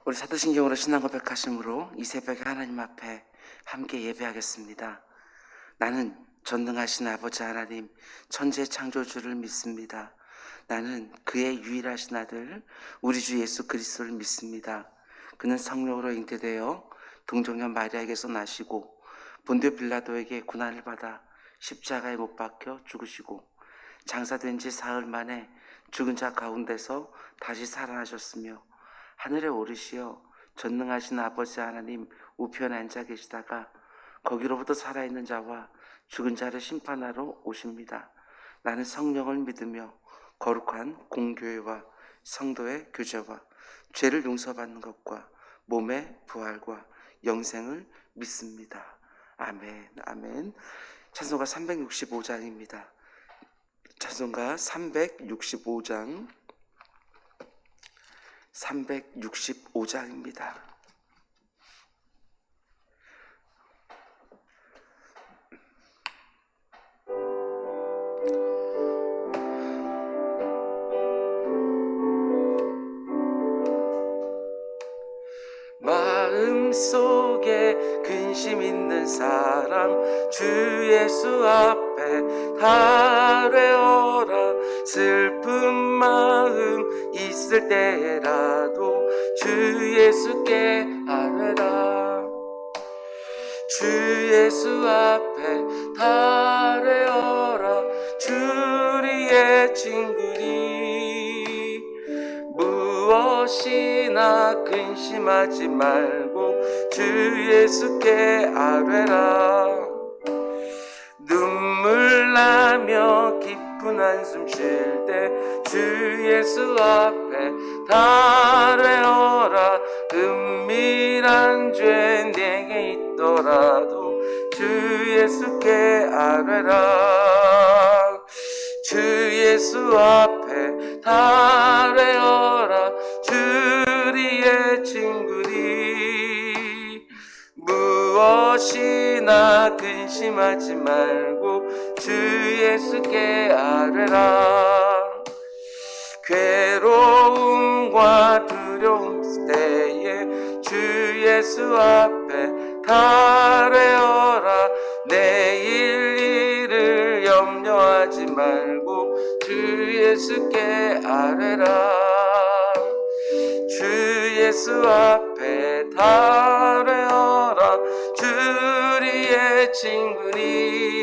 우리 사도신경으로 신앙 고백하심으로 이 새벽에 하나님 앞에 함께 예배하겠습니다. 나는 전능하신 아버지 하나님 천지의 창조주를 믿습니다. 나는 그의 유일하신 아들 우리 주 예수 그리스도를 믿습니다. 그는 성령으로 잉태되어 동정녀 마리아에게서 나시고 본디오 빌라도에게 고난을 받아 십자가에 못 박혀 죽으시고 장사된 지 사흘 만에 죽은 자 가운데서 다시 살아나셨으며 하늘에 오르시어 전능하신 아버지 하나님 우편에 앉아 계시다가 거기로부터 살아있는 자와 죽은 자를 심판하러 오십니다. 나는 성령을 믿으며 거룩한 공교회와 성도의 교제와 죄를 용서받는 것과 몸의 부활과 영생을 믿습니다. 아멘. 아멘. 찬송가 365장입니다. 찬송가 365장 365장입니다. 마음속에 근심 있는 사람 주 예수 앞에 달래어라. 슬픈 마음 있을 때라도 주 예수께 아뢰라. 주 예수 앞에 달래어라. 주리의 친구니 무엇이나 근심하지 말고 주 예수께 아뢰라. 눈물 나며 깊은 한숨 쉴 때 주 예수 앞에 달래어라. 은밀한 죄 내게 있더라도 주 예수께 아뢰라. 주 예수 앞에 달래어라. 주리의 친구니 무엇이나 근심하지 말고 주 예수께 아뢰라. 괴로움과 두려움 때에 주 예수 앞에 달래어라. 내일 일을 염려하지 말고 주 예수께 아뢰라. 주 예수 앞에 달래어라. 주리의 친구니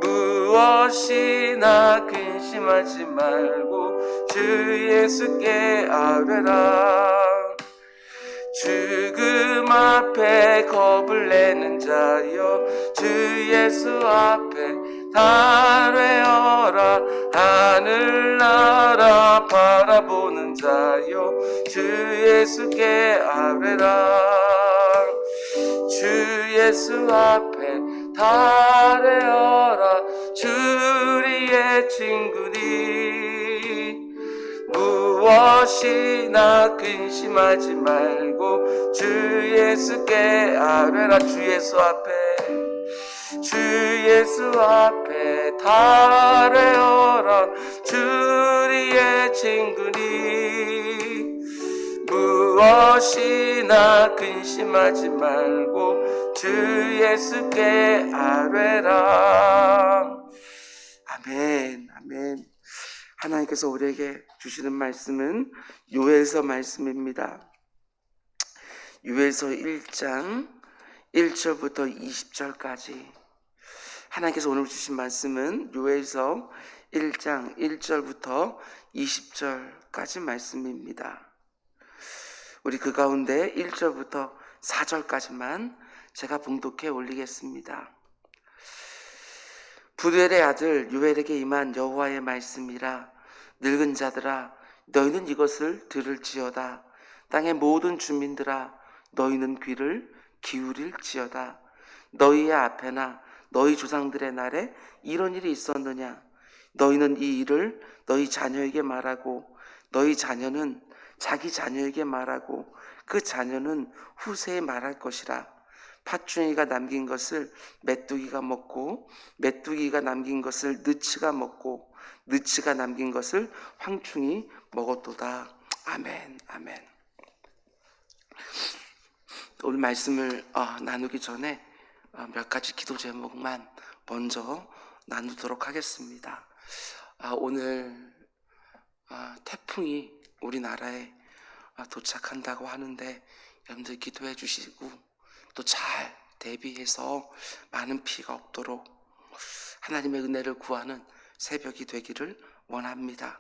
무엇이나 근심하지 말고 주 예수께 아뢰라. 죽음 앞에 겁을 내는 자여 주 예수 앞에 달래어라. 하늘나라 바라보는 자여 주 예수께 아뢰라. 주 예수 앞에 달래어라. 주리의 친구니 무엇이나 근심하지 말고 주 예수께 아뢰라. 주 예수 앞에 달래어라. 주리의 친구니 무엇이나 근심하지 말고 주 예수께 아뢰라. 아멘. 아멘. 하나님께서 우리에게 주시는 말씀은 요엘서 말씀입니다. 요엘서 1장 1절부터 20절까지 하나님께서 오늘 주신 말씀은 요엘서 1장 1절부터 20절까지 말씀입니다. 우리 그 가운데 1절부터 4절까지만 제가 봉독해 올리겠습니다. 부두엘의 아들 요엘에게 임한 여호와의 말씀이라. 늙은 자들아 너희는 이것을 들을지어다. 땅의 모든 주민들아 너희는 귀를 기울일지어다. 너희의 앞에나 너희 조상들의 날에 이런 일이 있었느냐. 너희는 이 일을 너희 자녀에게 말하고 너희 자녀는 자기 자녀에게 말하고 그 자녀는 후세에 말할 것이라. 팥중이가 남긴 것을 메뚜기가 먹고 메뚜기가 남긴 것을 느치가 먹고 느치가 남긴 것을 황충이 먹었도다. 아멘. 아멘. 오늘 말씀을 나누기 전에 몇 가지 기도 제목만 먼저 나누도록 하겠습니다. 오늘 태풍이 우리나라에 도착한다고 하는데 여러분들 기도해 주시고 또 잘 대비해서 많은 피해가 없도록 하나님의 은혜를 구하는 새벽이 되기를 원합니다.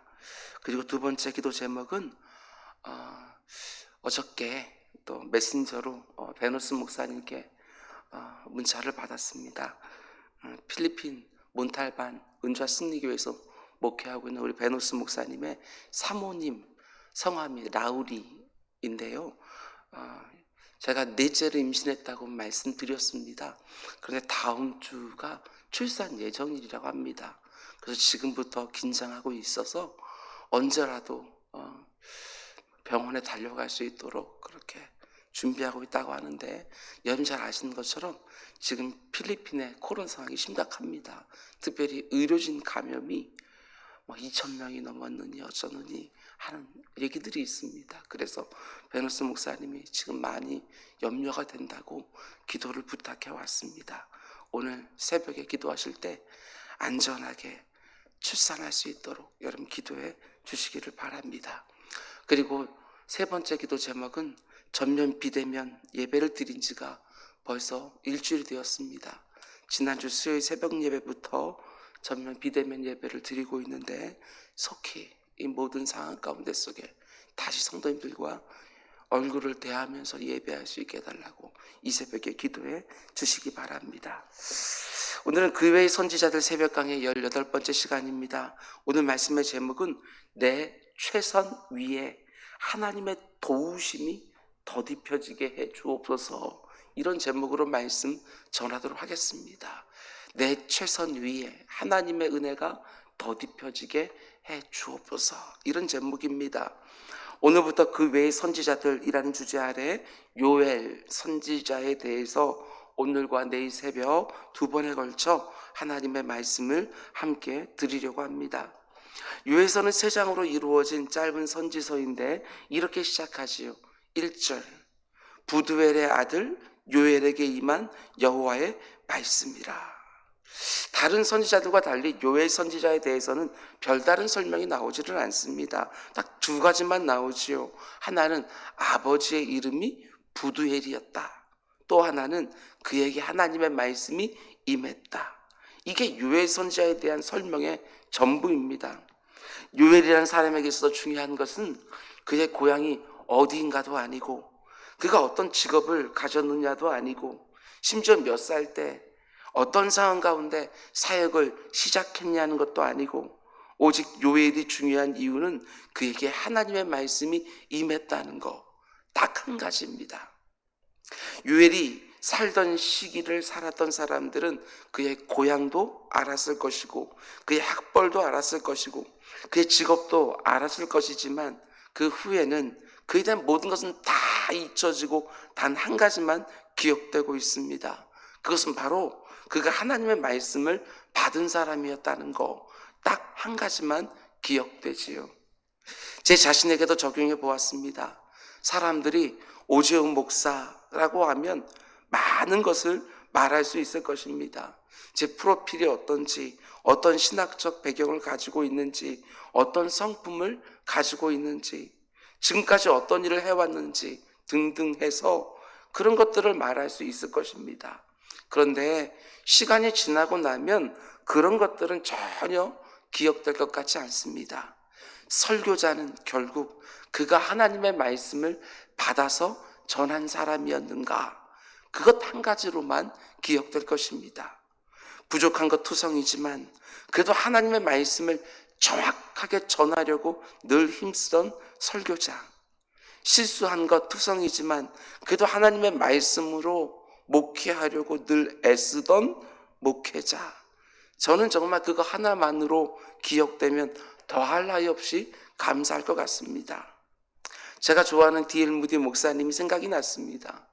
그리고 두 번째 기도 제목은 어저께 또 메신저로 베노스 목사님께 문자를 받았습니다. 필리핀 몬탈반 은좌 승리교회에서 목회하고 있는 우리 베노스 목사님의 사모님 성함이 라우리인데요. 제가 넷째를 임신했다고 말씀드렸습니다. 그런데 다음 주가 출산 예정일이라고 합니다. 그래서 지금부터 긴장하고 있어서 언제라도 병원에 달려갈 수 있도록 그렇게 준비하고 있다고 하는데, 여러분 잘 아시는 것처럼 지금 필리핀의 코로나 상황이 심각합니다. 특별히 의료진 감염이 2,000명이 넘었느니 어쩌느니 하는 얘기들이 있습니다. 그래서 베노스 목사님이 지금 많이 염려가 된다고 기도를 부탁해 왔습니다. 오늘 새벽에 기도하실 때 안전하게 출산할 수 있도록 여러분 기도해 주시기를 바랍니다. 그리고 세 번째 기도 제목은 전면 비대면 예배를 드린 지가 벌써 일주일이 되었습니다. 지난주 수요일 새벽 예배부터 전면 비대면 예배를 드리고 있는데 속히 이 모든 상황 가운데 속에 다시 성도님들과 얼굴을 대하면서 예배할 수 있게 해달라고 이 새벽에 기도해 주시기 바랍니다. 오늘은 그 외의 선지자들 새벽 강의 18번째 시간입니다. 오늘 말씀의 제목은 내 최선 위에 하나님의 도우심이 더딥혀지게 해 주옵소서, 이런 제목으로 말씀 전하도록 하겠습니다. 내 최선 위에 하나님의 은혜가 더딥혀지게 해 주옵소서, 이런 제목입니다. 오늘부터 그 외의 선지자들이라는 주제 아래 요엘 선지자에 대해서 오늘과 내일 새벽 두 번에 걸쳐 하나님의 말씀을 함께 드리려고 합니다. 요엘서는 3장으로 이루어진 짧은 선지서인데 이렇게 시작하지요. 1절, 부두엘의 아들 요엘에게 임한 여호와의 말씀이라. 다른 선지자들과 달리 요엘 선지자에 대해서는 별다른 설명이 나오지를 않습니다. 딱 두 가지만 나오지요. 하나는 아버지의 이름이 부두엘이었다. 또 하나는 그에게 하나님의 말씀이 임했다. 이게 요엘 선지자에 대한 설명의 전부입니다. 요엘이라는 사람에게 있어서 중요한 것은 그의 고향이 어디인가도 아니고, 그가 어떤 직업을 가졌느냐도 아니고, 심지어 몇 살 때 어떤 상황 가운데 사역을 시작했냐는 것도 아니고, 오직 요엘이 중요한 이유는 그에게 하나님의 말씀이 임했다는 것, 딱 한 가지입니다. 요엘이 살던 시기를 살았던 사람들은 그의 고향도 알았을 것이고 그의 학벌도 알았을 것이고 그의 직업도 알았을 것이지만 그 후에는 그에 대한 모든 것은 다 잊혀지고 단 한 가지만 기억되고 있습니다. 그것은 바로 그가 하나님의 말씀을 받은 사람이었다는 거, 딱 한 가지만 기억되지요. 제 자신에게도 적용해 보았습니다. 사람들이 오재훈 목사라고 하면 많은 것을 말할 수 있을 것입니다. 제 프로필이 어떤지, 어떤 신학적 배경을 가지고 있는지, 어떤 성품을 가지고 있는지, 지금까지 어떤 일을 해왔는지 등등 해서 그런 것들을 말할 수 있을 것입니다. 그런데 시간이 지나고 나면 그런 것들은 전혀 기억될 것 같지 않습니다. 설교자는 결국 그가 하나님의 말씀을 받아서 전한 사람이었는가, 그것 한 가지로만 기억될 것입니다. 부족한 것 투성이지만 그래도 하나님의 말씀을 정확하게 전하려고 늘 힘쓰던 설교자, 실수한 것 투성이지만 그래도 하나님의 말씀으로 목회하려고 늘 애쓰던 목회자, 저는 정말 그거 하나만으로 기억되면 더할 나위 없이 감사할 것 같습니다. 제가 좋아하는 D.L. 무디 목사님이 생각이 났습니다.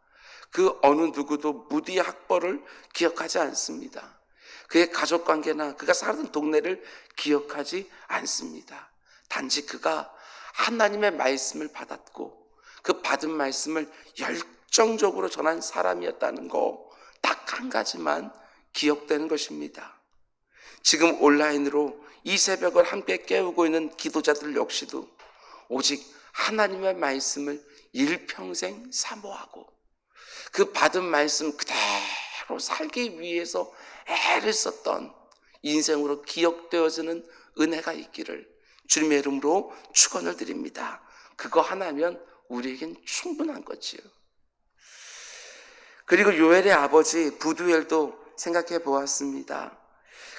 그 어느 누구도 무디의 학벌을 기억하지 않습니다. 그의 가족관계나 그가 살던 동네를 기억하지 않습니다. 단지 그가 하나님의 말씀을 받았고 그 받은 말씀을 열정적으로 전한 사람이었다는 거 딱 한 가지만 기억되는 것입니다. 지금 온라인으로 이 새벽을 함께 깨우고 있는 기도자들 역시도 오직 하나님의 말씀을 일평생 사모하고 그 받은 말씀 그대로 살기 위해서 애를 썼던 인생으로 기억되어지는 은혜가 있기를 주님의 이름으로 축원을 드립니다. 그거 하나면 우리에겐 충분한 거지요. 그리고 요엘의 아버지 부두엘도 생각해 보았습니다.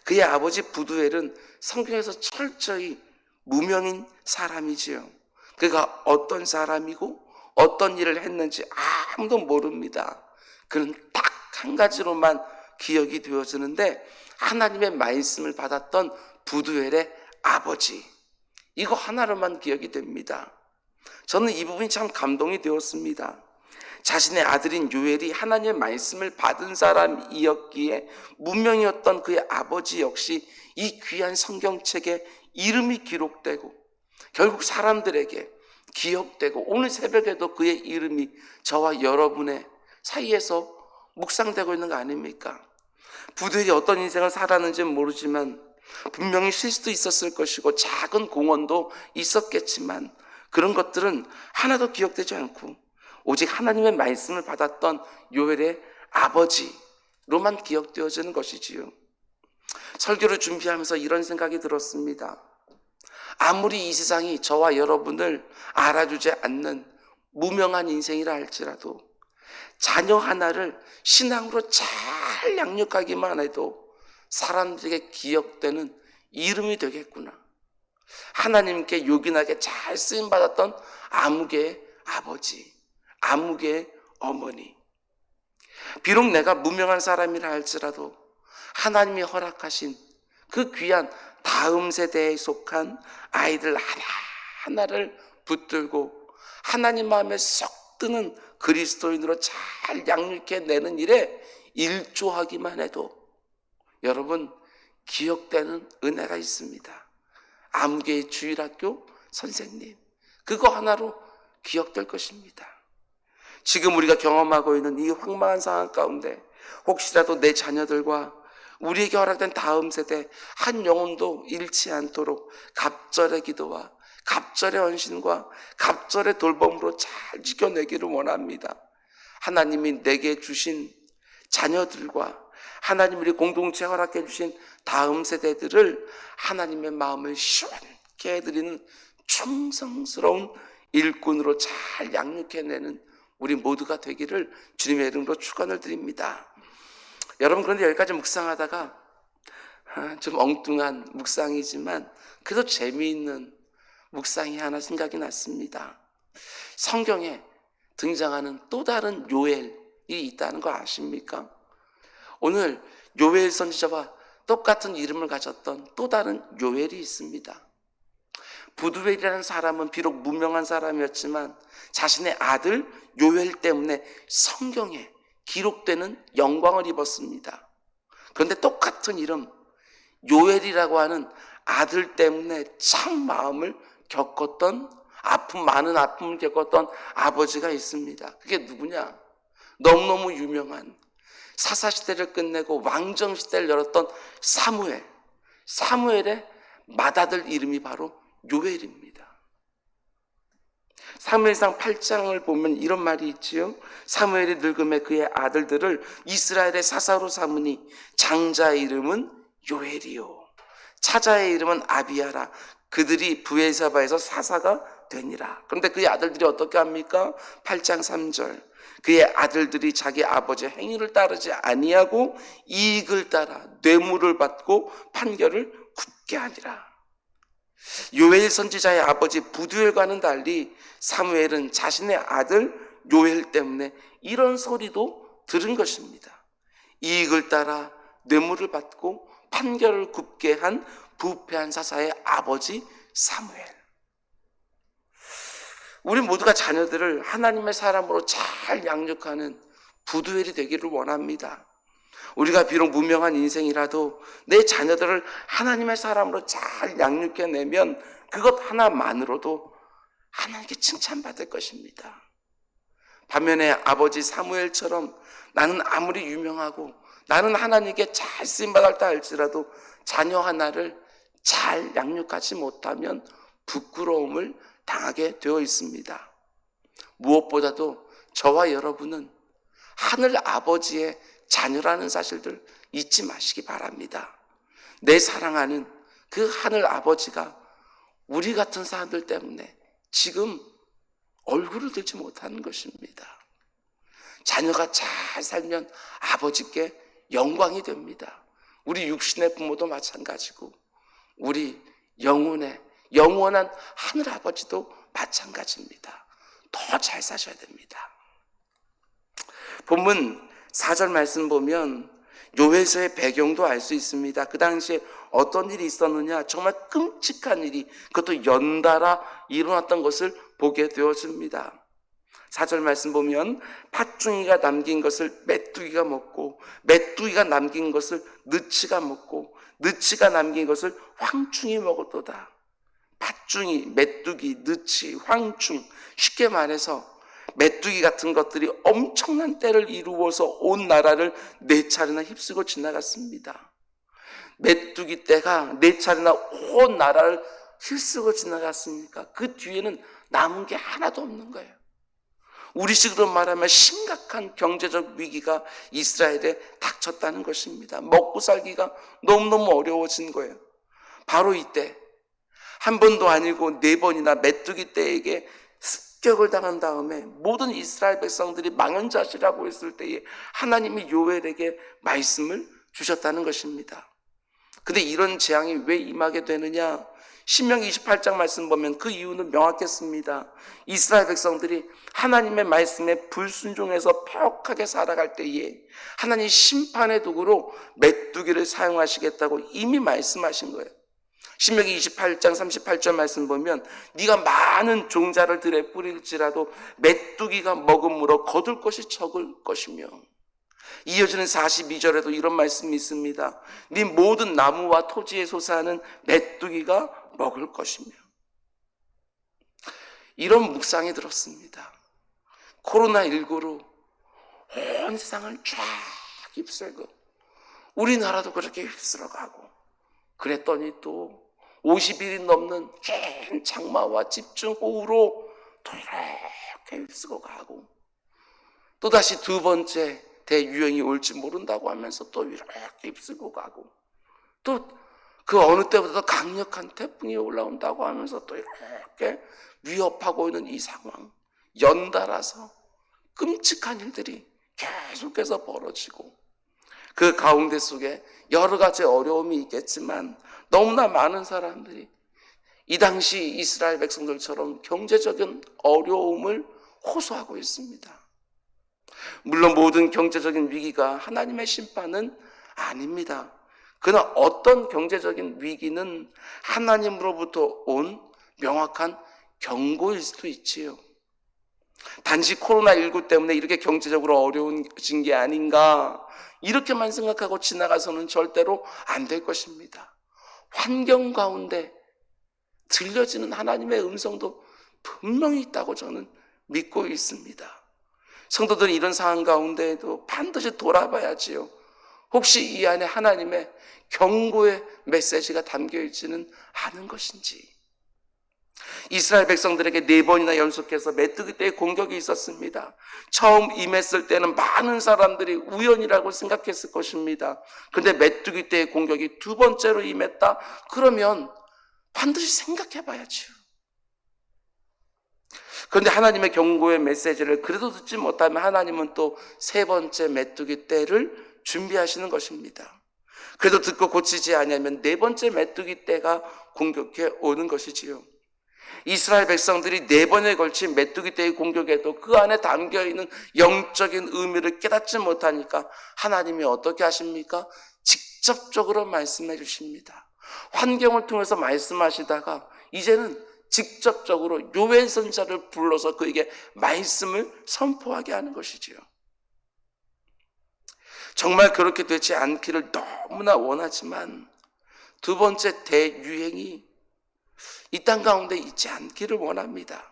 그의 아버지 부두엘은 성경에서 철저히 무명인 사람이지요. 그가 어떤 사람이고 어떤 일을 했는지 아무도 모릅니다. 그는 딱 한 가지로만 기억이 되어지는데 하나님의 말씀을 받았던 부두엘의 아버지, 이거 하나로만 기억이 됩니다. 저는 이 부분이 참 감동이 되었습니다. 자신의 아들인 요엘이 하나님의 말씀을 받은 사람이었기에 무명이었던 그의 아버지 역시 이 귀한 성경책에 이름이 기록되고 결국 사람들에게 기억되고 오늘 새벽에도 그의 이름이 저와 여러분의 사이에서 묵상되고 있는 거 아닙니까? 부두엘이 어떤 인생을 살았는지는 모르지만 분명히 실수도 있었을 것이고 작은 공헌도 있었겠지만 그런 것들은 하나도 기억되지 않고 오직 하나님의 말씀을 받았던 요엘의 아버지로만 기억되어지는 것이지요. 설교를 준비하면서 이런 생각이 들었습니다. 아무리 이 세상이 저와 여러분을 알아주지 않는 무명한 인생이라 할지라도 자녀 하나를 신앙으로 잘 양육하기만 해도 사람들에게 기억되는 이름이 되겠구나. 하나님께 요긴하게 잘 쓰임받았던 아무개의 아버지, 아무개의 어머니. 비록 내가 무명한 사람이라 할지라도 하나님이 허락하신 그 귀한 다음 세대에 속한 아이들 하나하나를 붙들고 하나님 마음에 쏙 드는 그리스도인으로 잘 양육해내는 일에 일조하기만 해도 여러분 기억되는 은혜가 있습니다. 아무개의 주일학교 선생님, 그거 하나로 기억될 것입니다. 지금 우리가 경험하고 있는 이 황망한 상황 가운데 혹시라도 내 자녀들과 우리에게 허락된 다음 세대 한 영혼도 잃지 않도록 갑절의 기도와 갑절의 헌신과 갑절의 돌봄으로 잘 지켜내기를 원합니다. 하나님이 내게 주신 자녀들과 하나님 우리 공동체 허락해 주신 다음 세대들을 하나님의 마음을 시원케 해드리는 충성스러운 일꾼으로 잘 양육해내는 우리 모두가 되기를 주님의 이름으로 축원을 드립니다. 여러분, 그런데 여기까지 묵상하다가 좀 엉뚱한 묵상이지만 그래도 재미있는 묵상이 하나 생각이 났습니다. 성경에 등장하는 또 다른 요엘이 있다는 거 아십니까? 오늘 요엘 선지자와 똑같은 이름을 가졌던 또 다른 요엘이 있습니다. 부두엘이라는 사람은 비록 무명한 사람이었지만 자신의 아들 요엘 때문에 성경에 기록되는 영광을 입었습니다. 그런데 똑같은 이름 요엘이라고 하는 아들 때문에 참 마음을 겪었던 많은 아픔을 겪었던 아버지가 있습니다. 그게 누구냐? 너무너무 유명한 사사시대를 끝내고 왕정시대를 열었던 사무엘의 맏아들 이름이 바로 요엘입니다. 사무엘상 8장을 보면 이런 말이 있지요. 사무엘이 늙음에 그의 아들들을 이스라엘의 사사로 삼으니 장자의 이름은 요엘이요 차자의 이름은 아비야라. 그들이 브엘사바에서 사사가 되니라. 그런데 그의 아들들이 어떻게 합니까? 8장 3절 그의 아들들이 자기 아버지의 행위를 따르지 아니하고 이익을 따라 뇌물을 받고 판결을 굽게 하니라. 요엘 선지자의 아버지 부두엘과는 달리 사무엘은 자신의 아들 요엘 때문에 이런 소리도 들은 것입니다. 이익을 따라 뇌물을 받고 판결을 굽게 한 부패한 사사의 아버지 사무엘. 우리 모두가 자녀들을 하나님의 사람으로 잘 양육하는 부두엘이 되기를 원합니다. 우리가 비록 무명한 인생이라도 내 자녀들을 하나님의 사람으로 잘 양육해내면 그것 하나만으로도 하나님께 칭찬받을 것입니다. 반면에 아버지 사무엘처럼 나는 아무리 유명하고 나는 하나님께 잘 쓰임받았다 할지라도 자녀 하나를 잘 양육하지 못하면 부끄러움을 당하게 되어 있습니다. 무엇보다도 저와 여러분은 하늘 아버지의 자녀라는 사실들 잊지 마시기 바랍니다. 내 사랑하는 그 하늘 아버지가 우리 같은 사람들 때문에 지금 얼굴을 들지 못하는 것입니다. 자녀가 잘 살면 아버지께 영광이 됩니다. 우리 육신의 부모도 마찬가지고 우리 영원한 하늘 아버지도 마찬가지입니다. 더 잘 사셔야 됩니다. 본문 4절 말씀 보면 요회서의 배경도 알 수 있습니다. 그 당시에 어떤 일이 있었느냐, 정말 끔찍한 일이 그것도 연달아 일어났던 것을 보게 되어집니다. 4절 말씀 보면 팥중이가 남긴 것을 메뚜기가 먹고 메뚜기가 남긴 것을 느치가 먹고 느치가 남긴 것을 황충이 먹었도다. 팥중이, 메뚜기, 느치, 황충, 쉽게 말해서 메뚜기 같은 것들이 엄청난 때를 이루어서 온 나라를 4차례나 휩쓰고 지나갔습니다. 메뚜기 떼가 4차례나 온 나라를 휩쓰고 지나갔으니까 그 뒤에는 남은 게 하나도 없는 거예요. 우리식으로 말하면 심각한 경제적 위기가 이스라엘에 닥쳤다는 것입니다. 먹고 살기가 너무너무 어려워진 거예요. 바로 이때 한 번도 아니고 4번이나 메뚜기 떼에게 습격을 당한 다음에 모든 이스라엘 백성들이 망연자실하고 있을 때에 하나님이 요엘에게 말씀을 주셨다는 것입니다. 근데 이런 재앙이 왜 임하게 되느냐? 신명기 28장 말씀 보면 그 이유는 명확했습니다. 이스라엘 백성들이 하나님의 말씀에 불순종해서 폐역하게 살아갈 때에 하나님 심판의 도구로 메뚜기를 사용하시겠다고 이미 말씀하신 거예요. 신명기 28장 38절 말씀 보면 네가 많은 종자를 들에 뿌릴지라도 메뚜기가 먹음으로 거둘 것이 적을 것이며, 이어지는 42절에도 이런 말씀이 있습니다. 네 모든 나무와 토지에 솟아나는 메뚜기가 먹을 것이며. 이런 묵상이 들었습니다. 코로나19로 온 세상을 쫙 휩쓸고 우리나라도 그렇게 휩쓸어가고, 그랬더니 또 50일이 넘는 긴 장마와 집중호우로 또 이렇게 휩쓰고 가고, 또다시 2번째 대유행이 올지 모른다고 하면서 또 이렇게 휩쓸고 가고, 또 그 어느 때보다 더 강력한 태풍이 올라온다고 하면서 또 이렇게 위협하고 있는 이 상황, 연달아서 끔찍한 일들이 계속해서 벌어지고, 그 가운데 속에 여러 가지 어려움이 있겠지만 너무나 많은 사람들이 이 당시 이스라엘 백성들처럼 경제적인 어려움을 호소하고 있습니다. 물론 모든 경제적인 위기가 하나님의 심판은 아닙니다. 그러나 어떤 경제적인 위기는 하나님으로부터 온 명확한 경고일 수도 있지요. 단지 코로나19 때문에 이렇게 경제적으로 어려워진 게 아닌가, 이렇게만 생각하고 지나가서는 절대로 안 될 것입니다. 환경 가운데 들려지는 하나님의 음성도 분명히 있다고 저는 믿고 있습니다. 성도들이 이런 상황 가운데에도 반드시 돌아봐야지요. 혹시 이 안에 하나님의 경고의 메시지가 담겨있지는 않은 것인지. 이스라엘 백성들에게 4번이나 연속해서 메뚜기 떼의 공격이 있었습니다. 처음 임했을 때는 많은 사람들이 우연이라고 생각했을 것입니다. 그런데 메뚜기 떼의 공격이 2번째로 임했다? 그러면 반드시 생각해 봐야죠. 그런데 하나님의 경고의 메시지를 그래도 듣지 못하면 하나님은 또 3번째 메뚜기 떼를 준비하시는 것입니다. 그래도 듣고 고치지 아니하면 4번째 메뚜기 떼가 공격해 오는 것이지요. 이스라엘 백성들이 4번에 걸친 메뚜기 떼의 공격에도 그 안에 담겨있는 영적인 의미를 깨닫지 못하니까 하나님이 어떻게 하십니까? 직접적으로 말씀해 주십니다. 환경을 통해서 말씀하시다가 이제는 직접적으로 요엘 선지자를 불러서 그에게 말씀을 선포하게 하는 것이지요. 정말 그렇게 되지 않기를 너무나 원하지만 2번째 대유행이 이 땅 가운데 있지 않기를 원합니다.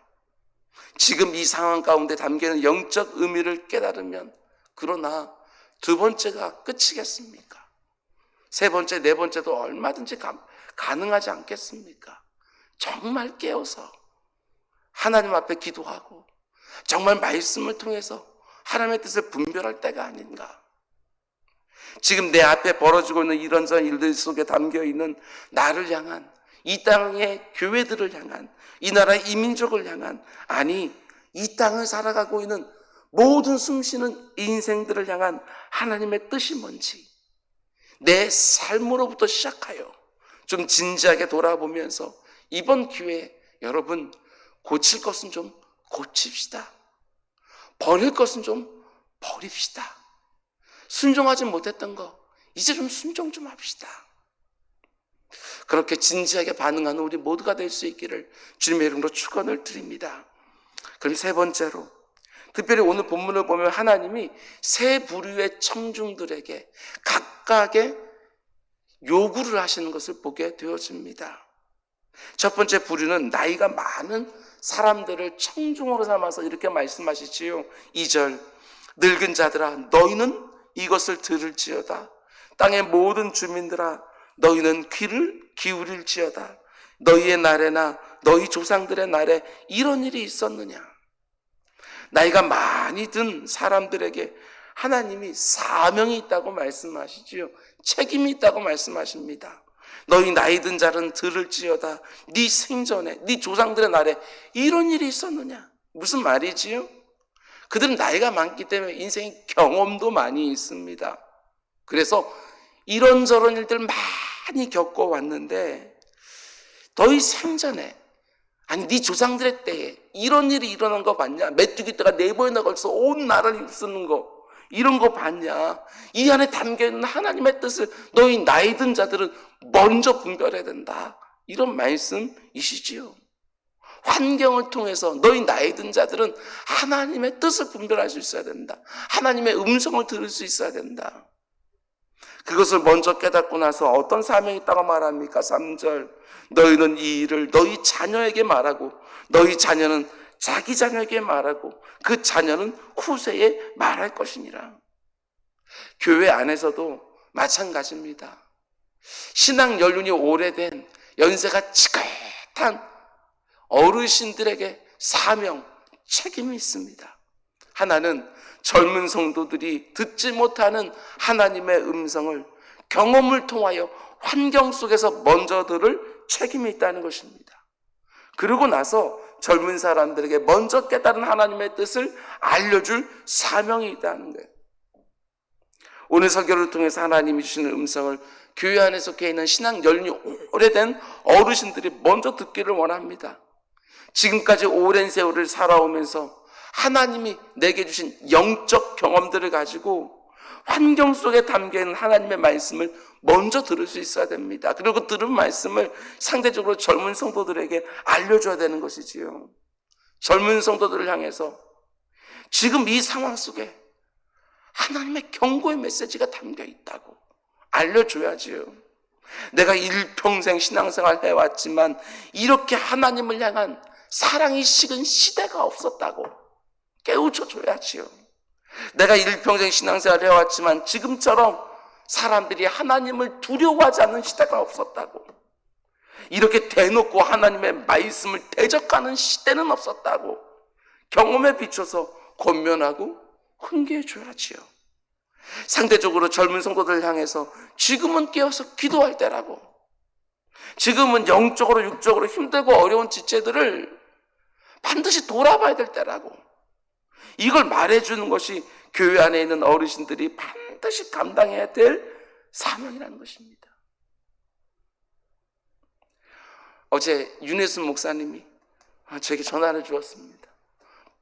지금 이 상황 가운데 담기는 영적 의미를 깨달으면, 그러나 두 번째가 끝이겠습니까? 세 번째, 네 번째도 얼마든지 가능하지 않겠습니까? 정말 깨어서 하나님 앞에 기도하고 정말 말씀을 통해서 하나님의 뜻을 분별할 때가 아닌가. 지금 내 앞에 벌어지고 있는 이런저런 일들 속에 담겨있는 나를 향한, 이 땅의 교회들을 향한, 이 나라의 이민족을 향한, 아니 이 땅을 살아가고 있는 모든 숨쉬는 인생들을 향한 하나님의 뜻이 뭔지 내 삶으로부터 시작하여 좀 진지하게 돌아보면서 이번 기회에 여러분, 고칠 것은 좀 고칩시다. 버릴 것은 좀 버립시다. 순종하지 못했던 거 이제 좀 순종 좀 합시다. 그렇게 진지하게 반응하는 우리 모두가 될 수 있기를 주님의 이름으로 축원을 드립니다. 그럼 세 번째로, 특별히 오늘 본문을 보면 하나님이 세 부류의 청중들에게 각각의 요구를 하시는 것을 보게 되어집니다. 첫 번째 부류는 나이가 많은 사람들을 청중으로 삼아서 이렇게 말씀하시지요. 2절, 늙은 자들아 너희는 이것을 들을지어다. 땅의 모든 주민들아 너희는 귀를 기울일지어다. 너희의 날에나 너희 조상들의 날에 이런 일이 있었느냐. 나이가 많이 든 사람들에게 하나님이 사명이 있다고 말씀하시지요. 책임이 있다고 말씀하십니다. 너희 나이 든 자는 들을지어다. 네 생전에, 네 조상들의 날에 이런 일이 있었느냐. 무슨 말이지요? 그들은 나이가 많기 때문에 인생의 경험도 많이 있습니다. 그래서 이런저런 일들 많이 겪어왔는데 너희 생전에, 아니 네 조상들의 때에 이런 일이 일어난 거 봤냐? 메뚜기 떼가 네 번이나 걸쳐서 온 나라를 휩쓰는 거, 이런 거 봤냐? 이 안에 담겨있는 하나님의 뜻을 너희 나이 든 자들은 먼저 분별해야 된다. 이런 말씀이시지요. 환경을 통해서 너희 나이 든 자들은 하나님의 뜻을 분별할 수 있어야 된다. 하나님의 음성을 들을 수 있어야 된다. 그것을 먼저 깨닫고 나서 어떤 사명이 있다고 말합니까? 3절, 너희는 이 일을 너희 자녀에게 말하고 너희 자녀는 자기 자녀에게 말하고 그 자녀는 후세에 말할 것이니라. 교회 안에서도 마찬가지입니다. 신앙 연륜이 오래된 연세가 지긋한 어르신들에게 사명, 책임이 있습니다. 하나는 젊은 성도들이 듣지 못하는 하나님의 음성을 경험을 통하여 환경 속에서 먼저 들을 책임이 있다는 것입니다. 그러고 나서 젊은 사람들에게 먼저 깨달은 하나님의 뜻을 알려줄 사명이 있다는 거예요. 오늘 설교를 통해서 하나님이 주시는 음성을 교회 안에 속해 있는 신앙 연륜이 오래된 어르신들이 먼저 듣기를 원합니다. 지금까지 오랜 세월을 살아오면서 하나님이 내게 주신 영적 경험들을 가지고 환경 속에 담겨있는 하나님의 말씀을 먼저 들을 수 있어야 됩니다. 그리고 들은 말씀을 상대적으로 젊은 성도들에게 알려줘야 되는 것이지요. 젊은 성도들을 향해서 지금 이 상황 속에 하나님의 경고의 메시지가 담겨 있다고 알려줘야지요. 내가 일평생 신앙생활 해왔지만 이렇게 하나님을 향한 사랑이 식은 시대가 없었다고 깨우쳐 줘야지요. 내가 일평생 신앙생활 해왔지만 지금처럼 사람들이 하나님을 두려워하지 않는 시대가 없었다고, 이렇게 대놓고 하나님의 말씀을 대적하는 시대는 없었다고 경험에 비춰서 권면하고 훈계해 줘야지요. 상대적으로 젊은 성도들 향해서 지금은 깨어서 기도할 때라고, 지금은 영적으로 육적으로 힘들고 어려운 지체들을 반드시 돌아봐야 될 때라고, 이걸 말해주는 것이 교회 안에 있는 어르신들이 반드시 감당해야 될 사명이라는 것입니다. 어제 윤혜순 목사님이 저에게 전화를 주었습니다.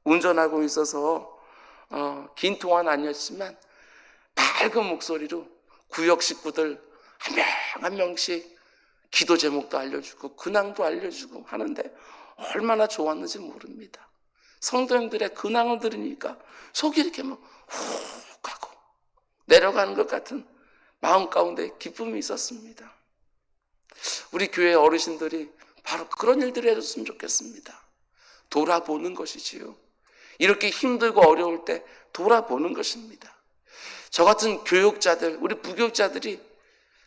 운전하고 있어서 긴 통화는 아니었지만 밝은 목소리로 구역 식구들 한 명 한 명씩 기도 제목도 알려주고 근황도 알려주고 하는데 얼마나 좋았는지 모릅니다. 성도님들의 근황을 들으니까 속이 이렇게 막 훅 하고 내려가는 것 같은 마음 가운데 기쁨이 있었습니다. 우리 교회 어르신들이 바로 그런 일들을 해줬으면 좋겠습니다. 돌아보는 것이지요. 이렇게 힘들고 어려울 때 돌아보는 것입니다. 저 같은 교육자들, 우리 부교육자들이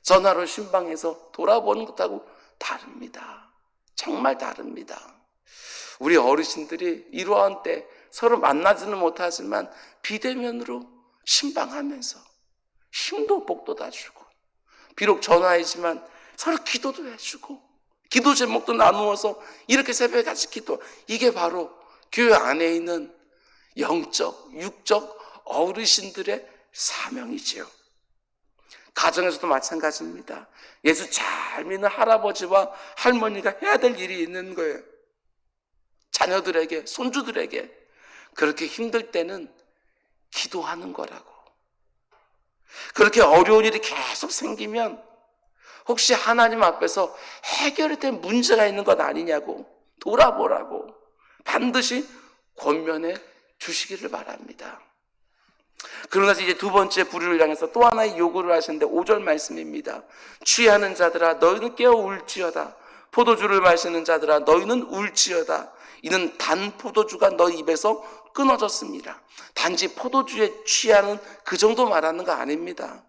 전화로 신방에서 돌아보는 것하고 다릅니다. 정말 다릅니다. 우리 어르신들이 이러한 때 서로 만나지는 못하지만 비대면으로 신방하면서 힘도 복도 다 주고, 비록 전화이지만 서로 기도도 해주고, 기도 제목도 나누어서 이렇게 새벽에 같이 기도. 이게 바로 교회 안에 있는 영적, 육적 어르신들의 사명이지요. 가정에서도 마찬가지입니다. 예수 잘 믿는 할아버지와 할머니가 해야 될 일이 있는 거예요. 자녀들에게, 손주들에게 그렇게 힘들 때는 기도하는 거라고. 그렇게 어려운 일이 계속 생기면 혹시 하나님 앞에서 해결이 된 문제가 있는 것 아니냐고 돌아보라고 반드시 권면해 주시기를 바랍니다. 그러면서 이제 두 번째 부류를 향해서 또 하나의 요구를 하시는데 5절 말씀입니다. 취하는 자들아 너희는 깨어 울지어다. 포도주를 마시는 자들아 너희는 울지어다. 이는 단 포도주가 너희 입에서 끊어졌습니다. 단지 포도주에 취하는 그 정도 말하는 거 아닙니다.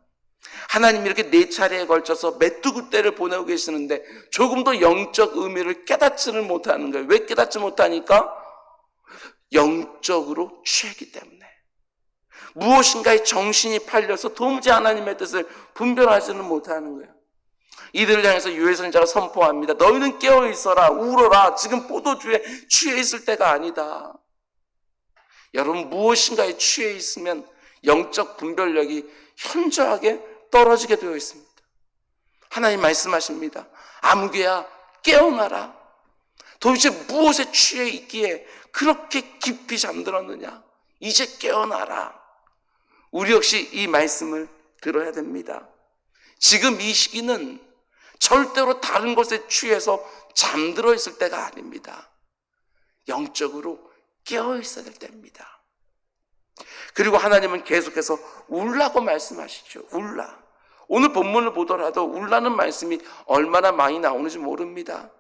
하나님이 이렇게 4차례에 걸쳐서 메뚜기 때를 보내고 계시는데 조금 더 영적 의미를 깨닫지를 못하는 거예요. 왜 깨닫지 못하니까? 영적으로 취했기 때문에. 무엇인가에 정신이 팔려서 도무지 하나님의 뜻을 분별하지는 못하는 거예요. 이들을 향해서 요엘 선지자가 선포합니다. 너희는 깨어 있어라, 울어라. 지금 포도주에 취해 있을 때가 아니다. 여러분, 무엇인가에 취해 있으면 영적 분별력이 현저하게 떨어지게 되어 있습니다. 하나님 말씀하십니다. 아무개야 깨어나라. 도대체 무엇에 취해 있기에 그렇게 깊이 잠들었느냐? 이제 깨어나라. 우리 역시 이 말씀을 들어야 됩니다. 지금 이 시기는 절대로 다른 것에 취해서 잠들어 있을 때가 아닙니다. 영적으로 깨어 있어야 될 때입니다. 그리고 하나님은 계속해서 울라고 말씀하시죠. 울라. 오늘 본문을 보더라도 울라는 말씀이 얼마나 많이 나오는지 모릅니다.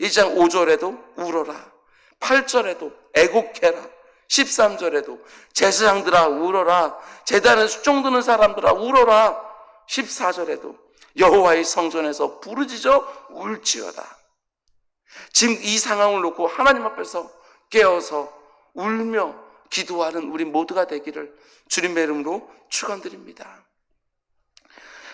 1장 5절에도 울어라. 8절에도 애곡해라. 13절에도 제사장들아 울어라. 제단에 수종드는 사람들아 울어라. 14절에도 여호와의 성전에서 부르짖어 울지어다. 지금 이 상황을 놓고 하나님 앞에서 깨어서 울며 기도하는 우리 모두가 되기를 주님의 이름으로 축원드립니다.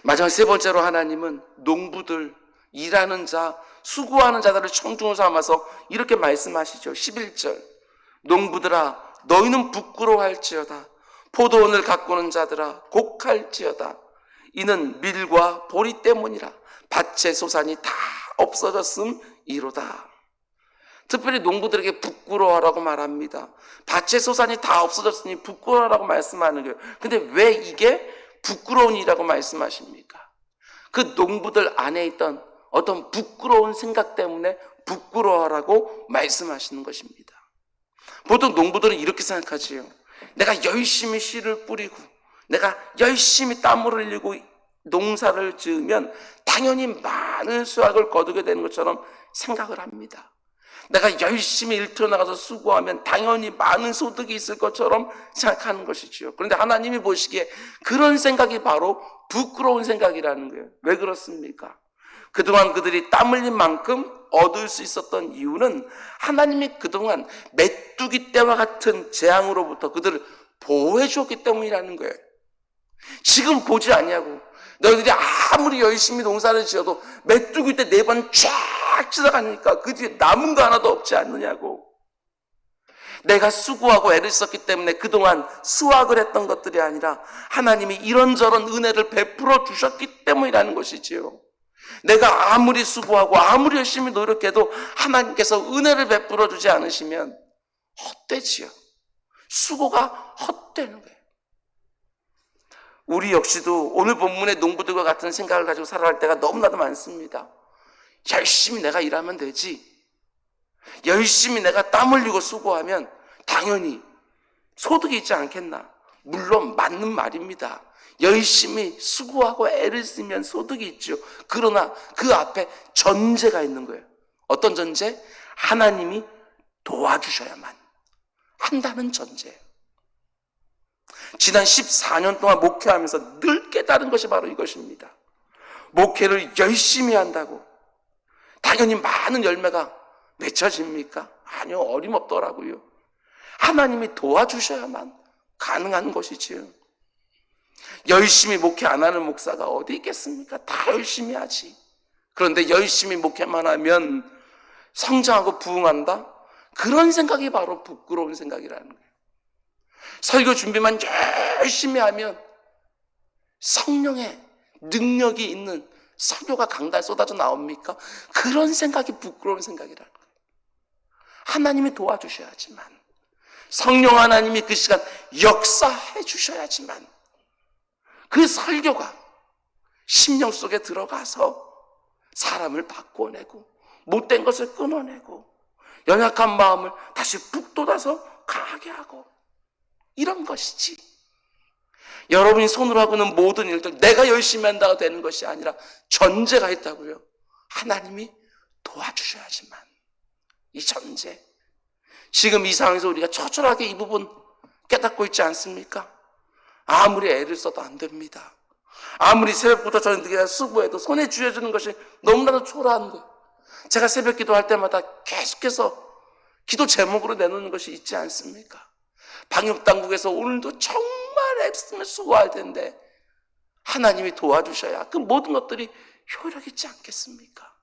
마지막 세 번째로 하나님은 농부들, 일하는 자, 수고하는 자들을 청중으로 삼아서 이렇게 말씀하시죠. 11절 농부들아 너희는 부끄러워할지어다. 포도원을 가꾸는 자들아 곡할지어다. 이는 밀과 보리 때문이라. 밭의 소산이 다 없어졌음이로다. 특별히 농부들에게 부끄러워하라고 말합니다. 밭의 소산이 다 없어졌으니 부끄러워하라고 말씀하는 거예요. 근데 왜 이게 부끄러운 일이라고 말씀하십니까? 그 농부들 안에 있던 어떤 부끄러운 생각 때문에 부끄러워하라고 말씀하시는 것입니다. 보통 농부들은 이렇게 생각하지요. 내가 열심히 씨를 뿌리고 내가 열심히 땀을 흘리고 농사를 지으면 당연히 많은 수확을 거두게 되는 것처럼 생각을 합니다. 내가 열심히 일터로 나가서 수고하면 당연히 많은 소득이 있을 것처럼 생각하는 것이지요. 그런데 하나님이 보시기에 그런 생각이 바로 부끄러운 생각이라는 거예요. 왜 그렇습니까? 그동안 그들이 땀 흘린 만큼 얻을 수 있었던 이유는 하나님이 그동안 메뚜기 떼와 같은 재앙으로부터 그들을 보호해 주었기 때문이라는 거예요. 지금 보지 않냐고. 너희들이 아무리 열심히 농사를 지어도 메뚜기 때 4번 쫙 지나가니까 그 뒤에 남은 거 하나도 없지 않느냐고. 내가 수고하고 애를 썼기 때문에 그동안 수확을 했던 것들이 아니라 하나님이 이런저런 은혜를 베풀어 주셨기 때문이라는 것이지요. 내가 아무리 수고하고 아무리 열심히 노력해도 하나님께서 은혜를 베풀어 주지 않으시면 헛되지요. 수고가 헛되는 거예요. 우리 역시도 오늘 본문의 농부들과 같은 생각을 가지고 살아갈 때가 너무나도 많습니다. 열심히 내가 일하면 되지. 열심히 내가 땀 흘리고 수고하면 당연히 소득이 있지 않겠나. 물론 맞는 말입니다. 열심히 수고하고 애를 쓰면 소득이 있죠. 그러나 그 앞에 전제가 있는 거예요. 어떤 전제? 하나님이 도와주셔야만 한다는 전제. 지난 14년 동안 목회하면서 늘 깨달은 것이 바로 이것입니다. 목회를 열심히 한다고 당연히 많은 열매가 맺혀집니까? 아니요, 어림없더라고요. 하나님이 도와주셔야만 가능한 것이지요. 열심히 목회 안 하는 목사가 어디 있겠습니까? 다 열심히 하지. 그런데 열심히 목회만 하면 성장하고 부흥한다? 그런 생각이 바로 부끄러운 생각이라는 거예요. 설교 준비만 열심히 하면 성령의 능력이 있는 설교가 강단에 쏟아져 나옵니까? 그런 생각이 부끄러운 생각이라는 거예요. 하나님이 도와주셔야지만, 성령 하나님이 그 시간 역사해 주셔야지만 그 설교가 심령 속에 들어가서 사람을 바꿔내고 못된 것을 끊어내고 연약한 마음을 다시 북돋아서 강하게 하고, 이런 것이지. 여러분이 손으로 하고는 모든 일들 내가 열심히 한다고 되는 것이 아니라 전제가 있다고요. 하나님이 도와주셔야지만. 이 전제. 지금 이 상황에서 우리가 처절하게 이 부분 깨닫고 있지 않습니까? 아무리 애를 써도 안 됩니다. 아무리 새벽부터 저녁에 수고해도 손에 쥐어주는 것이 너무나도 초라한 거예요. 제가 새벽 기도할 때마다 계속해서 기도 제목으로 내놓는 것이 있지 않습니까? 방역당국에서 오늘도 정말 애쓰면 수고할 텐데 하나님이 도와주셔야 그 모든 것들이 효력 있지 않겠습니까?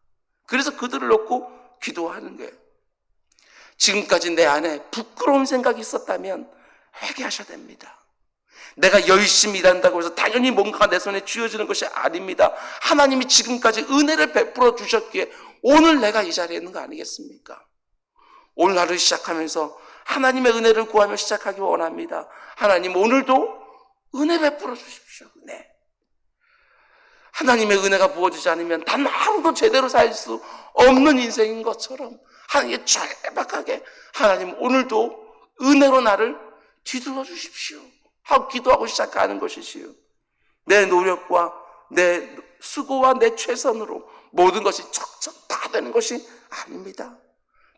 그래서 그들을 놓고 기도하는 거예요. 지금까지 내 안에 부끄러운 생각이 있었다면 회개하셔야 됩니다. 내가 열심히 일한다고 해서 당연히 뭔가 내 손에 쥐어지는 것이 아닙니다. 하나님이 지금까지 은혜를 베풀어 주셨기에 오늘 내가 이 자리에 있는 거 아니겠습니까? 오늘 하루 시작하면서 하나님의 은혜를 구하며 시작하기 원합니다. 하나님, 오늘도 은혜 베풀어 주십시오. 은혜. 하나님의 은혜가 부어지지 않으면 단 하루도 제대로 살 수 없는 인생인 것처럼 하나님께 절박하게, 하나님 오늘도 은혜로 나를 뒤둘러 주십시오 하고 기도하고 시작하는 것이지요. 내 노력과 내 수고와 내 최선으로 모든 것이 척척 다 되는 것이 아닙니다.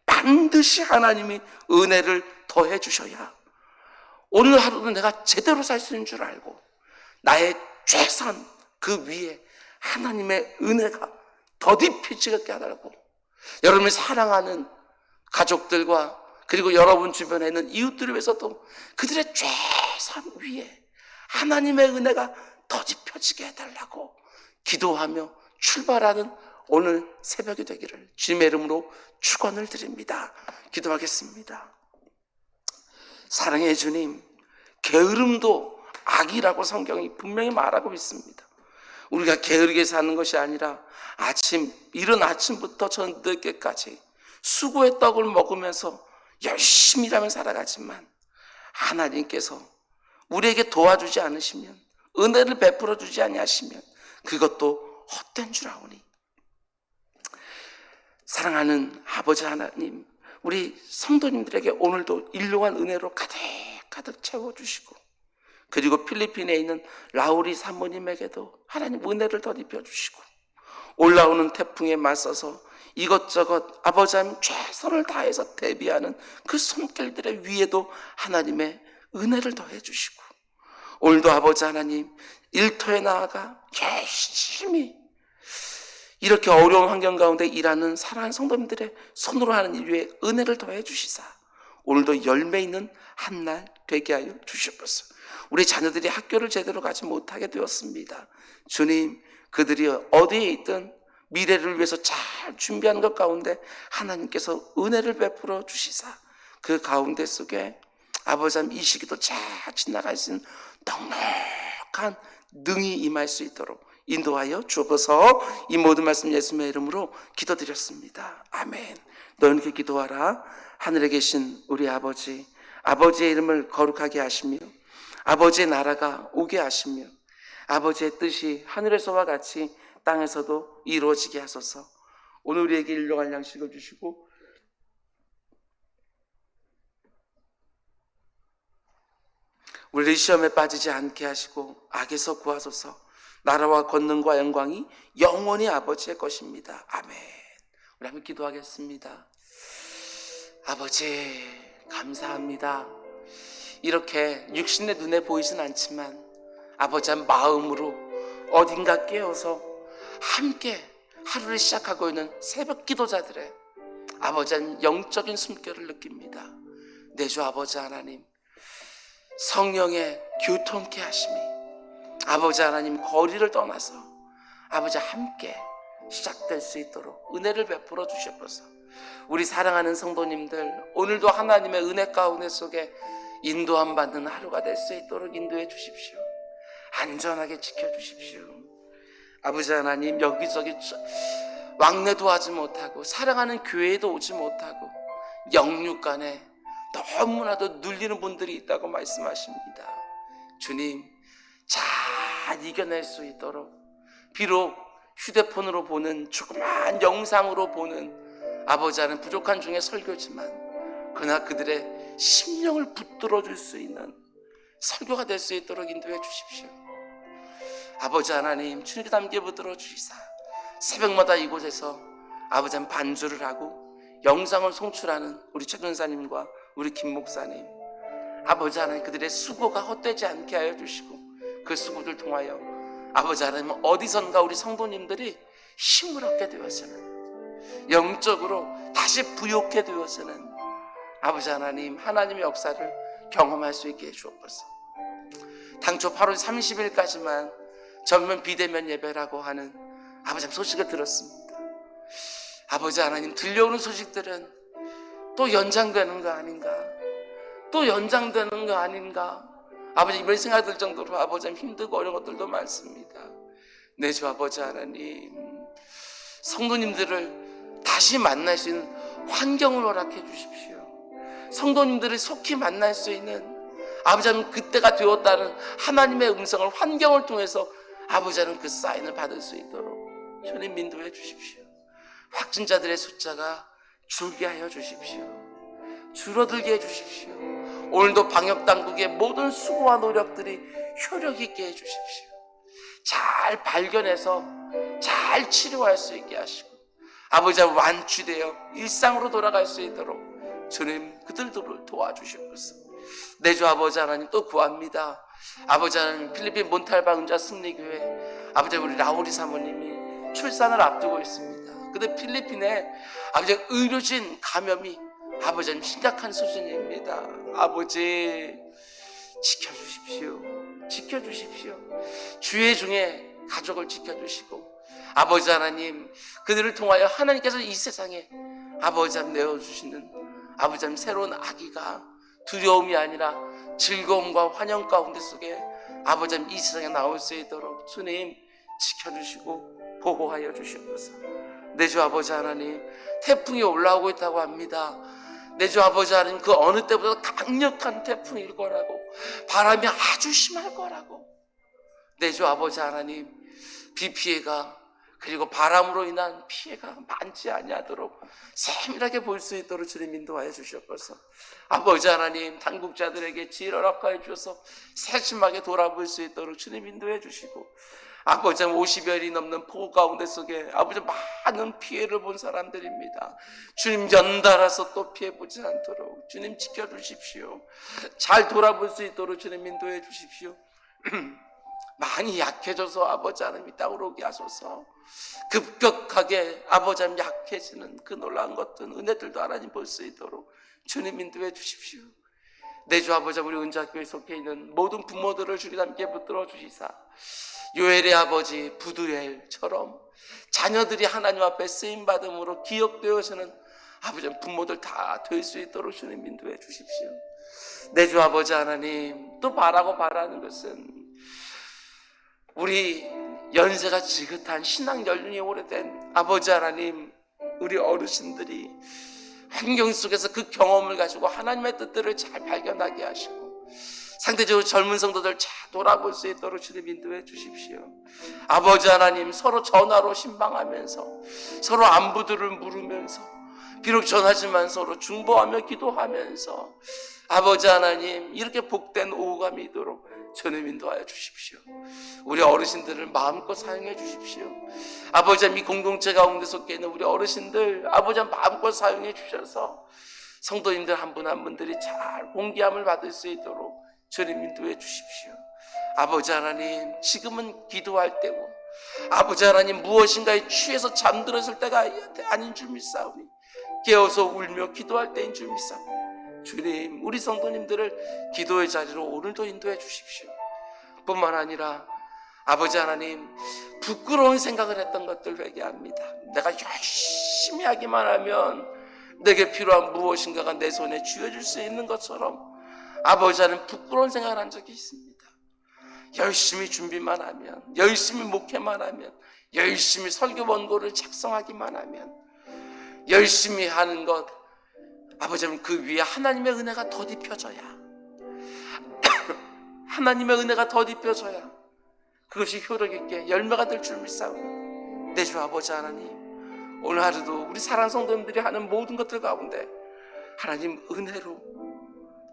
반드시 하나님이 은혜를 더해 주셔야 오늘 하루는 내가 제대로 살 수 있는 줄 알고 나의 최선 그 위에 하나님의 은혜가 더딥히지게 하라고, 여러분이 사랑하는 가족들과 그리고 여러분 주변에 있는 이웃들을 위해서도 그들의 최선 위에 하나님의 은혜가 더딥혀지게 해달라고 기도하며 출발하는 오늘 새벽이 되기를 주님의 이름으로 축원을 드립니다. 기도하겠습니다. 사랑의 주님, 게으름도 악이라고 성경이 분명히 말하고 있습니다. 우리가 게으르게 사는 것이 아니라 이른 아침부터 저녁까지 수고의 떡을 먹으면서 열심히 일하며 살아가지만 하나님께서 우리에게 도와주지 않으시면, 은혜를 베풀어 주지 아니하시면 그것도 헛된 줄 아오니, 사랑하는 아버지 하나님, 우리 성도님들에게 오늘도 일용한 은혜로 가득 채워주시고, 그리고 필리핀에 있는 라우리 사모님에게도 하나님 은혜를 더입혀 주시고, 올라오는 태풍에 맞서서 이것저것 아버지 하나님 최선을 다해서 대비하는 그 손길들의 위에도 하나님의 은혜를 더해 주시고, 오늘도 아버지 하나님 일터에 나아가 열심히 이렇게 어려운 환경 가운데 일하는 사랑하는 성도님들의 손으로 하는 일 위에 은혜를 더해 주시사 오늘도 열매 있는 한 날 되게 하여 주시옵소서. 우리 자녀들이 학교를 제대로 가지 못하게 되었습니다. 주님, 그들이 어디에 있든 미래를 위해서 잘 준비하는 것 가운데 하나님께서 은혜를 베풀어 주시사 그 가운데 속에 아버지 하나님 이 시기도 잘 지나갈 수 있는 넉넉한 능이 임할 수 있도록 인도하여 주옵소서. 이 모든 말씀 예수님의 이름으로 기도드렸습니다. 아멘. 너희는 이렇게 기도하라. 하늘에 계신 우리 아버지, 아버지의 이름을 거룩하게 하시며 아버지의 나라가 오게 하시며 아버지의 뜻이 하늘에서와 같이 땅에서도 이루어지게 하소서. 오늘 우리에게 일용할 양식을 주시고 우리를 시험에 빠지지 않게 하시고 악에서 구하소서. 나라와 권능과 영광이 영원히 아버지의 것입니다. 아멘. 우리 한번 기도하겠습니다. 아버지 감사합니다. 이렇게 육신의 눈에 보이진 않지만 아버지 한 마음으로 어딘가 깨어서 함께 하루를 시작하고 있는 새벽 기도자들의 아버지 한 영적인 숨결을 느낍니다. 내 주 아버지 하나님, 성령의 교통케 하심이 아버지 하나님 거리를 떠나서 아버지 함께 시작될 수 있도록 은혜를 베풀어 주시옵소서. 우리 사랑하는 성도님들, 오늘도 하나님의 은혜 가운데 속에 인도함 받는 하루가 될 수 있도록 인도해 주십시오. 안전하게 지켜주십시오. 아버지 하나님, 여기저기 왕래도 하지 못하고 사랑하는 교회에도 오지 못하고 영육간에 너무나도 눌리는 분들이 있다고 말씀하십니다. 주님, 잘 이겨낼 수 있도록, 비록 휴대폰으로 보는 조그만 영상으로 보는 아버지 하나님 부족한 중에 설교지만 그러나 그들의 심령을 붙들어 줄 수 있는 설교가 될 수 있도록 인도해 주십시오. 아버지 하나님, 주님께 담겨 붙들어 주시사 새벽마다 이곳에서 아버지 하나님 반주를 하고 영상을 송출하는 우리 최 전사님과 우리 김 목사님, 아버지 하나님 그들의 수고가 헛되지 않게 하여 주시고 그 수고를 통하여 아버지 하나님 어디선가 우리 성도님들이 힘을 얻게 되어서는 영적으로 다시 부욕해 되어서는 아버지 하나님 하나님의 역사를 경험할 수 있게 해주옵소서. 당초 8월 30일까지만 전면 비대면 예배라고 하는 아버지 하나님 소식을 들었습니다. 아버지 하나님 들려오는 소식들은 또 연장되는 거 아닌가, 또 연장되는 거 아닌가, 아버지 이런 생각 들 정도로 아버지 하나님 힘들고 어려운 것들도 많습니다. 내 주 아버지 하나님, 성도님들을 다시 만날 수 있는 환경을 허락해 주십시오. 성도님들을 속히 만날 수 있는 아버지 하나님 그때가 되었다는 하나님의 음성을 환경을 통해서 아버지 하나님 그 사인을 받을 수 있도록 주님 인도해 주십시오. 확진자들의 숫자가 줄게 하여 주십시오. 줄어들게 해 주십시오. 오늘도 방역당국의 모든 수고와 노력들이 효력 있게 해 주십시오. 잘 발견해서 잘 치료할 수 있게 하시고 아버지 하나님 완치되어 일상으로 돌아갈 수 있도록 주님 그들도 도와주시옵소서. 내 주 아버지 하나님 또 구합니다. 아버지 하나님 필리핀 몬탈바 은자 승리교회 아버지 우리 라오리 사모님이 출산을 앞두고 있습니다. 근데 필리핀에 아버지 의료진 감염이 아버지 하나님 심각한 수준입니다. 아버지 지켜주십시오. 지켜주십시오. 주의 중에 가족을 지켜주시고 아버지 하나님 그들을 통하여 하나님께서 이 세상에 아버지 하나님 내어주시는 아버지 하나님 새로운 아기가 두려움이 아니라 즐거움과 환영 가운데 속에 아버지 하나님 이 세상에 나올 수 있도록 주님 지켜주시고 보호하여 주시옵소서. 내 주 아버지 하나님 태풍이 올라오고 있다고 합니다. 내 주 아버지 하나님 그 어느 때보다 강력한 태풍일 거라고, 바람이 아주 심할 거라고, 내 주 아버지 하나님 비 피해가 그리고 바람으로 인한 피해가 많지 아니하도록 세밀하게 볼 수 있도록 주님 인도하여 주시옵소서. 아버지 하나님 당국자들에게 지혜를 허락하여 주셔서 세심하게 돌아볼 수 있도록 주님 인도해 주시고 아버지 50여일이 넘는 폭우 가운데 속에 아버지 많은 피해를 본 사람들입니다. 주님 연달아서 또 피해 보지 않도록 주님 지켜주십시오. 잘 돌아볼 수 있도록 주님 인도해 주십시오. 많이 약해져서 아버지 하나님이 땅으로 오게 하소서. 급격하게 아버지 하나님 약해지는 그 놀라운 것들 은혜들도 하나님 볼 수 있도록 주님 인도해 주십시오. 내 주 아버지 우리 은자교회 속해 있는 모든 부모들을 주님 함께 붙들어 주시사 요엘의 아버지 부두엘처럼 자녀들이 하나님 앞에 쓰임받음으로 기억되어서는 아버지 부모들 다 될 수 있도록 주님 인도해 주십시오. 내 주 아버지 하나님 또 바라는 것은 우리 연세가 지긋한 신앙 연륜이 오래된 아버지 하나님 우리 어르신들이 환경 속에서 그 경험을 가지고 하나님의 뜻들을 잘 발견하게 하시고 상대적으로 젊은 성도들 잘 돌아볼 수 있도록 주님 인도해 주십시오. 아버지 하나님 서로 전화로 신방하면서 서로 안부들을 물으면서 비록 전하지만 서로 중보하며 기도하면서 아버지 하나님 이렇게 복된 오후가 있도록 주님 인도하여 주십시오. 우리 어르신들을 마음껏 사용해 주십시오. 아버지 하나님 이 공동체 가운데 속에 있는 우리 어르신들 아버지 하나님 마음껏 사용해 주셔서 성도님들 한 분 한 분들이 잘 공기함을 받을 수 있도록 주님 인도해 주십시오. 아버지 하나님, 지금은 기도할 때고 아버지 하나님, 무엇인가에 취해서 잠들었을 때가 아닌 줄 믿사오니 깨어서 울며 기도할 때인 줄 믿사오니 주님, 우리 성도님들을 기도의 자리로 오늘도 인도해 주십시오. 뿐만 아니라 아버지 하나님, 부끄러운 생각을 했던 것들 회개합니다. 내가 열심히 하기만 하면 내게 필요한 무엇인가가 내 손에 쥐어질 수 있는 것처럼 아버지 하나님, 부끄러운 생각을 한 적이 있습니다. 열심히 준비만 하면, 열심히 목회만 하면, 열심히 설교 원고를 작성하기만 하면, 열심히 하는 것, 아버지 하나님, 그 위에 하나님의 은혜가 덧입혀져야 하나님의 은혜가 덧입혀져야 그것이 효력 있게 열매가 될 줄 믿사오니 내 주 아버지 하나님, 오늘 하루도 우리 사랑하는 성도님들이 하는 모든 것들 가운데 하나님 은혜로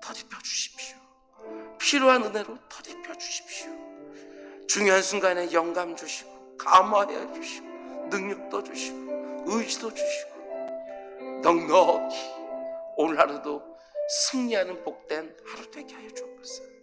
덧입혀 주십시오. 필요한 은혜로 덧입혀 주십시오. 중요한 순간에 영감 주시고 감화해 주시고 능력도 주시고 의지도 주시고 넉넉히 오늘 하루도 승리하는 복된 하루 되게 하여 주옵소서.